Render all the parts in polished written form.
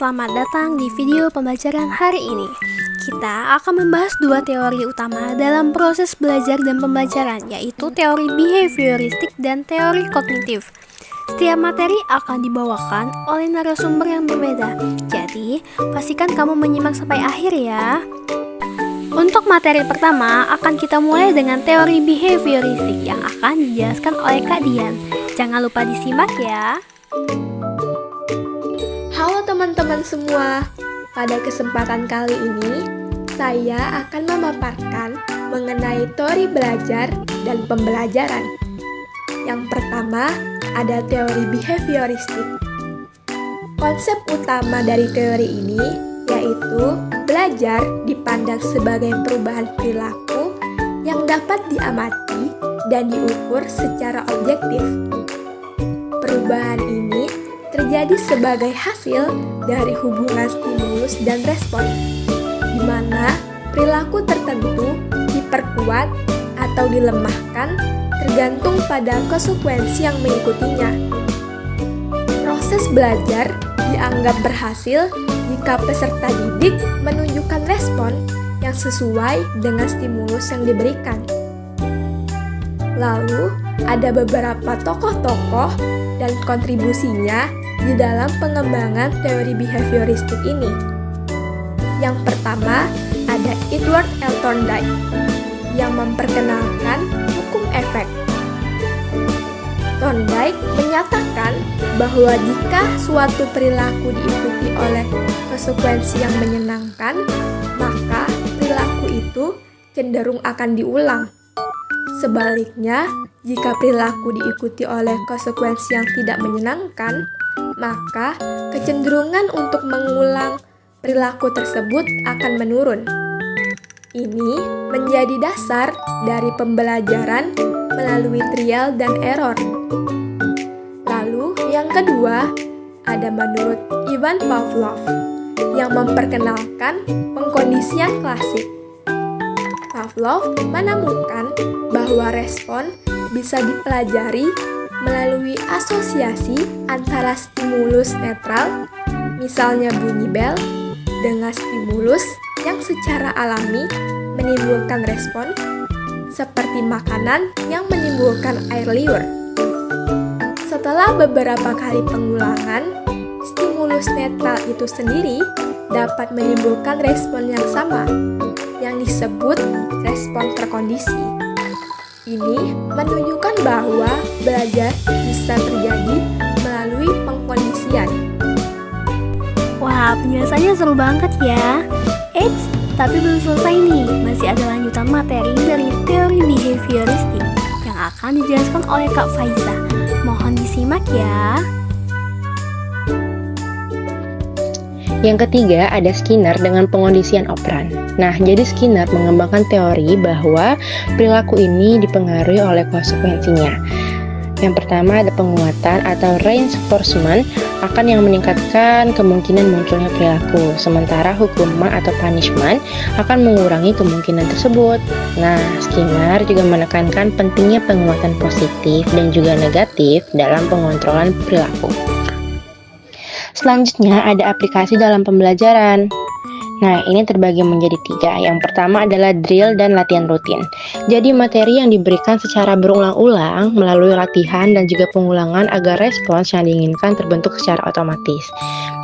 selamat datang di video pembelajaran hari ini. Kita akan membahas dua teori utama dalam proses belajar dan pembelajaran, yaitu teori behavioristik dan teori kognitif. Setiap materi akan dibawakan oleh narasumber yang berbeda, jadi pastikan kamu menyimak sampai akhir ya. Untuk materi pertama, akan kita mulai dengan teori behavioristik yang akan dijelaskan oleh Kak Dian. Jangan lupa disimak ya. Halo teman-teman semua, pada kesempatan kali ini saya akan memaparkan mengenai teori belajar dan pembelajaran. Yang pertama ada teori behavioristik. Konsep utama dari teori ini yaitu belajar dipandang sebagai perubahan perilaku yang dapat diamati dan diukur secara objektif. Perubahan ini terjadi sebagai hasil dari hubungan stimulus dan respon, di mana perilaku tertentu diperkuat atau dilemahkan tergantung pada konsekuensi yang mengikutinya. Proses belajar dianggap berhasil jika peserta didik menunjukkan respon yang sesuai dengan stimulus yang diberikan. Lalu, ada beberapa tokoh-tokoh dan kontribusinya di dalam pengembangan teori behavioristik ini. Yang pertama, ada Edward L. Thorndike yang memperkenalkan hukum efek. Thorndike menyatakan bahwa jika suatu perilaku diikuti oleh konsekuensi yang menyenangkan, maka perilaku itu cenderung akan diulang. Sebaliknya, jika perilaku diikuti oleh konsekuensi yang tidak menyenangkan, maka kecenderungan untuk mengulang perilaku tersebut akan menurun. Ini menjadi dasar dari pembelajaran melalui trial dan error. Lalu, yang kedua, ada menurut Ivan Pavlov yang memperkenalkan pengkondisian klasik. Pavlov menemukan bahwa respon bisa dipelajari melalui asosiasi antara stimulus netral, misalnya bunyi bel, dengan stimulus yang secara alami menimbulkan respon, seperti makanan yang menimbulkan air liur. Setelah beberapa kali pengulangan, stimulus netral itu sendiri dapat menimbulkan respon yang sama, yang disebut respon terkondisi. Ini menunjukkan bahwa belajar bisa terjadi melalui pengkondisian. Wah, penjelasannya seru banget ya. Eits, tapi belum selesai nih. Masih ada lanjutan materi dari teori behavioristik yang akan dijelaskan oleh Kak Faiza. Mohon disimak ya. Yang ketiga ada Skinner dengan pengondisian operan. Nah, jadi Skinner mengembangkan teori bahwa perilaku ini dipengaruhi oleh konsekuensinya. Yang pertama ada penguatan atau reinforcement akan yang meningkatkan kemungkinan munculnya perilaku, sementara hukuman atau punishment akan mengurangi kemungkinan tersebut. Nah, Skinner juga menekankan pentingnya penguatan positif dan juga negatif dalam pengontrolan perilaku. Selanjutnya ada aplikasi dalam pembelajaran. Nah, ini terbagi menjadi 3. Yang pertama adalah drill dan latihan rutin. Jadi materi yang diberikan secara berulang-ulang melalui latihan dan juga pengulangan agar respons yang diinginkan terbentuk secara otomatis.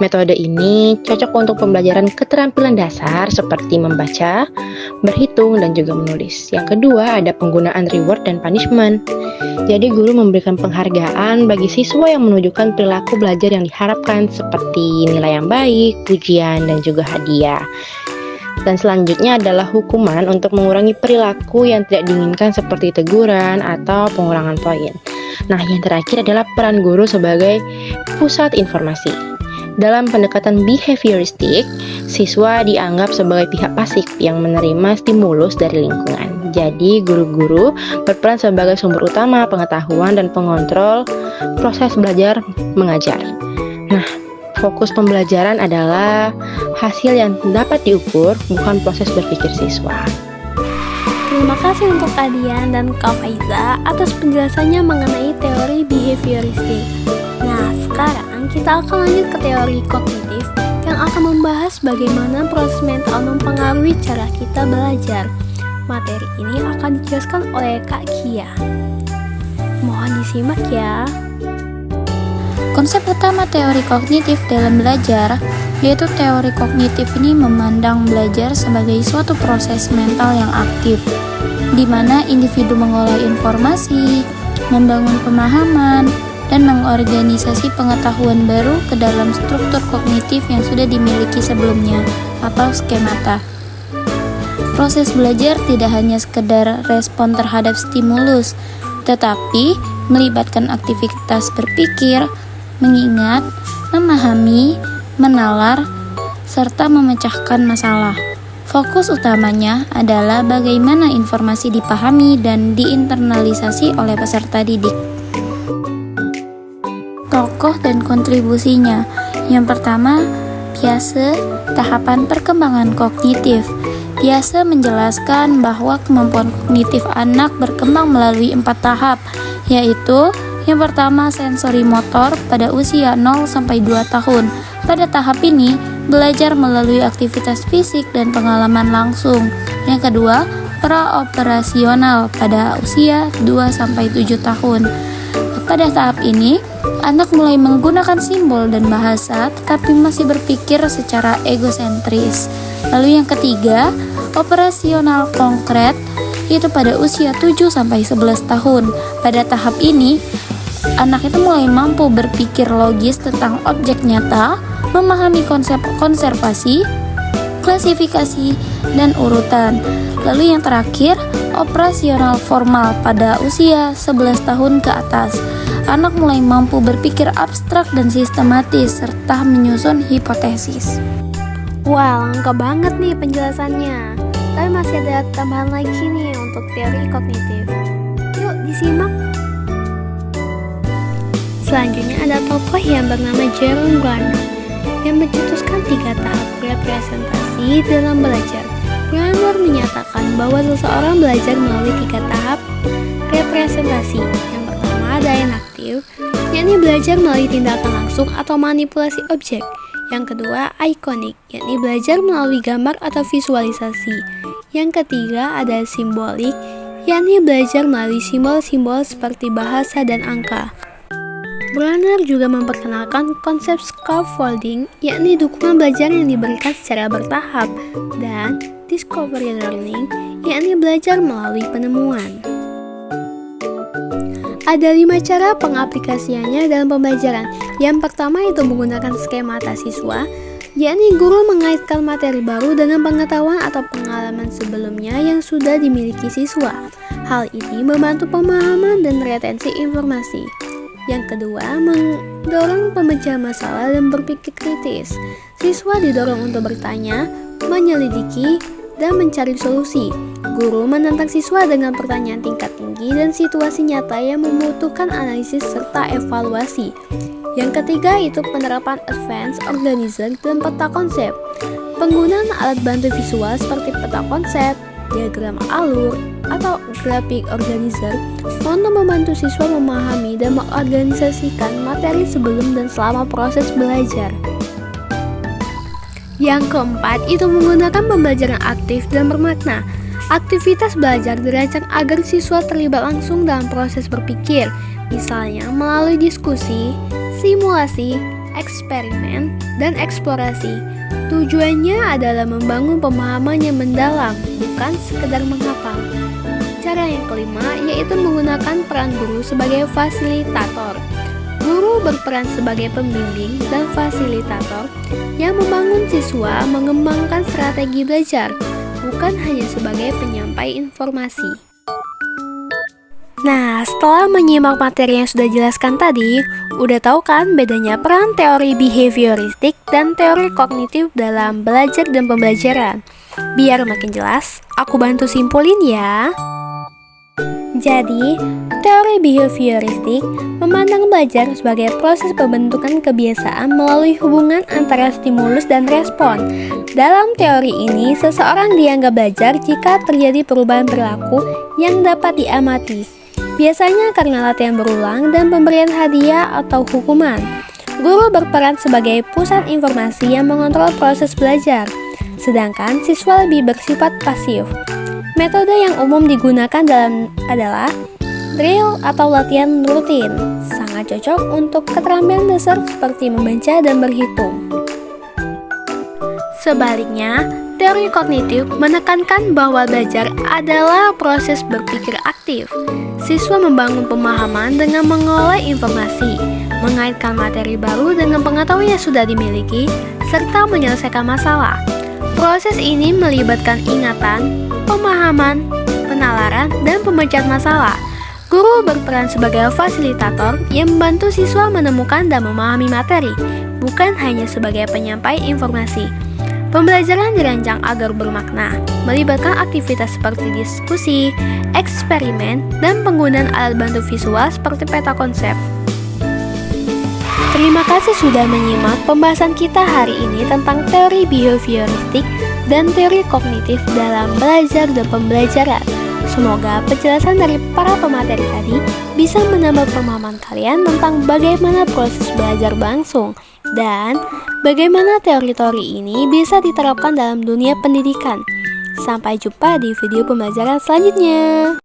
Metode ini cocok untuk pembelajaran keterampilan dasar seperti membaca, berhitung, dan juga menulis. Yang kedua ada penggunaan reward dan punishment. Jadi guru memberikan penghargaan bagi siswa yang menunjukkan perilaku belajar yang diharapkan seperti nilai yang baik, pujian, dan juga hadiah. Dan selanjutnya adalah hukuman untuk mengurangi perilaku yang tidak diinginkan seperti teguran atau pengurangan poin. Nah, yang terakhir adalah peran guru sebagai pusat informasi. Dalam pendekatan behavioristik, siswa dianggap sebagai pihak pasif yang menerima stimulus dari lingkungan. Jadi, guru-guru berperan sebagai sumber utama pengetahuan dan pengontrol proses belajar mengajar. Nah, fokus pembelajaran adalah hasil yang dapat diukur, bukan proses berpikir siswa. Terima kasih untuk Kak Dian dan Kak Faiza atas penjelasannya mengenai teori behavioristik. Nah, sekarang kita akan lanjut ke teori kognitif yang yang akan membahas bagaimana proses mental mempengaruhi cara kita belajar. Materi ini akan dijelaskan oleh Kak Kia. Mohon disimak ya. Konsep utama teori kognitif dalam belajar, yaitu teori kognitif ini memandang belajar sebagai suatu proses mental yang aktif, di mana individu mengolah informasi, membangun pemahaman, dan mengorganisasi pengetahuan baru ke dalam struktur kognitif yang sudah dimiliki sebelumnya, atau skemata. Proses belajar tidak hanya sekedar respon terhadap stimulus, tetapi melibatkan aktivitas berpikir, mengingat, memahami, menalar, serta memecahkan masalah. Fokus utamanya adalah bagaimana informasi dipahami dan diinternalisasi oleh peserta didik. Tokoh dan kontribusinya. Yang pertama, Piaget, tahapan perkembangan kognitif. Piaget menjelaskan bahwa kemampuan kognitif anak berkembang melalui 4 tahap, yaitu yang pertama, sensori motor pada usia 0-2 tahun. Pada tahap ini, belajar melalui aktivitas fisik dan pengalaman langsung. Yang kedua, praoperasional pada usia 2-7 tahun. Pada tahap ini, anak mulai menggunakan simbol dan bahasa, tetapi masih berpikir secara egosentris. Lalu yang ketiga, operasional konkret, yaitu pada usia 7-11 tahun. Pada tahap ini, anak itu mulai mampu berpikir logis tentang objek nyata, memahami konsep konservasi, klasifikasi, dan urutan. Lalu yang terakhir, operasional formal pada usia 11 tahun ke atas. Anak mulai mampu berpikir abstrak dan sistematis, serta menyusun hipotesis. Wah, lengkap banget nih penjelasannya. Tapi masih ada tambahan lagi nih untuk teori kognitif. Yuk disimak. Selanjutnya ada tokoh yang bernama Jerome Brenner yang mencetuskan 3 tahap representasi dalam belajar. Brenner menyatakan bahwa seseorang belajar melalui 3 tahap representasi. Yang pertama ada enaktif, yakni belajar melalui tindakan langsung atau manipulasi objek. Yang kedua ikonik, yakni belajar melalui gambar atau visualisasi. Yang ketiga ada simbolik, yakni belajar melalui simbol-simbol seperti bahasa dan angka. Brenner juga memperkenalkan konsep scaffolding, yakni dukungan belajar yang diberikan secara bertahap, dan discovery learning, yakni belajar melalui penemuan. Ada 5 cara pengaplikasiannya dalam pembelajaran. Yang pertama itu menggunakan skemata siswa, yakni guru mengaitkan materi baru dengan pengetahuan atau pengalaman sebelumnya yang sudah dimiliki siswa. Hal ini membantu pemahaman dan retensi informasi. Yang kedua, mendorong pemecahan masalah dan berpikir kritis. Siswa didorong untuk bertanya, menyelidiki, dan mencari solusi. Guru menantang siswa dengan pertanyaan tingkat tinggi dan situasi nyata yang membutuhkan analisis serta evaluasi. Yang ketiga itu penerapan advanced organizer dan peta konsep. Penggunaan alat bantu visual seperti peta konsep, diagram alur, atau graphic organizer untuk membantu siswa memahami dan mengorganisasikan materi sebelum dan selama proses belajar. Yang keempat itu menggunakan pembelajaran aktif dan bermakna. Aktivitas belajar dirancang agar siswa terlibat langsung dalam proses berpikir, misalnya melalui diskusi, simulasi, eksperimen, dan eksplorasi. Tujuannya adalah membangun pemahaman yang mendalam, bukan sekedar menghafal. Cara yang kelima yaitu menggunakan peran guru sebagai fasilitator. Guru berperan sebagai pembimbing dan fasilitator yang membangun siswa mengembangkan strategi belajar, bukan hanya sebagai penyampai informasi. Nah, setelah menyimak materi yang sudah jelaskan tadi, udah tahu kan bedanya peran teori behavioristik dan teori kognitif dalam belajar dan pembelajaran? Biar makin jelas, aku bantu simpulin ya. Jadi, teori behavioristik memandang belajar sebagai proses pembentukan kebiasaan melalui hubungan antara stimulus dan respon. Dalam teori ini, seseorang dianggap belajar jika terjadi perubahan perilaku yang dapat diamati, biasanya karena latihan berulang dan pemberian hadiah atau hukuman. Guru berperan sebagai pusat informasi yang mengontrol proses belajar, sedangkan siswa lebih bersifat pasif. Metode yang umum digunakan adalah drill atau latihan rutin, sangat cocok untuk keterampilan dasar seperti membaca dan berhitung. Sebaliknya, teori kognitif menekankan bahwa belajar adalah proses berpikir aktif. Siswa membangun pemahaman dengan mengolah informasi, mengaitkan materi baru dengan pengetahuan yang sudah dimiliki, serta menyelesaikan masalah. Proses ini melibatkan ingatan, pemahaman, penalaran, dan pemecahan masalah. Guru berperan sebagai fasilitator yang membantu siswa menemukan dan memahami materi, bukan hanya sebagai penyampai informasi. Pembelajaran dirancang agar bermakna, melibatkan aktivitas seperti diskusi, eksperimen, dan penggunaan alat bantu visual seperti peta konsep. Terima kasih sudah menyimak pembahasan kita hari ini tentang teori behavioristik dan teori kognitif dalam belajar dan pembelajaran. Semoga penjelasan dari para pemateri tadi bisa menambah pemahaman kalian tentang bagaimana proses belajar berlangsung dan bagaimana teori-teori ini bisa diterapkan dalam dunia pendidikan. Sampai jumpa di video pembelajaran selanjutnya.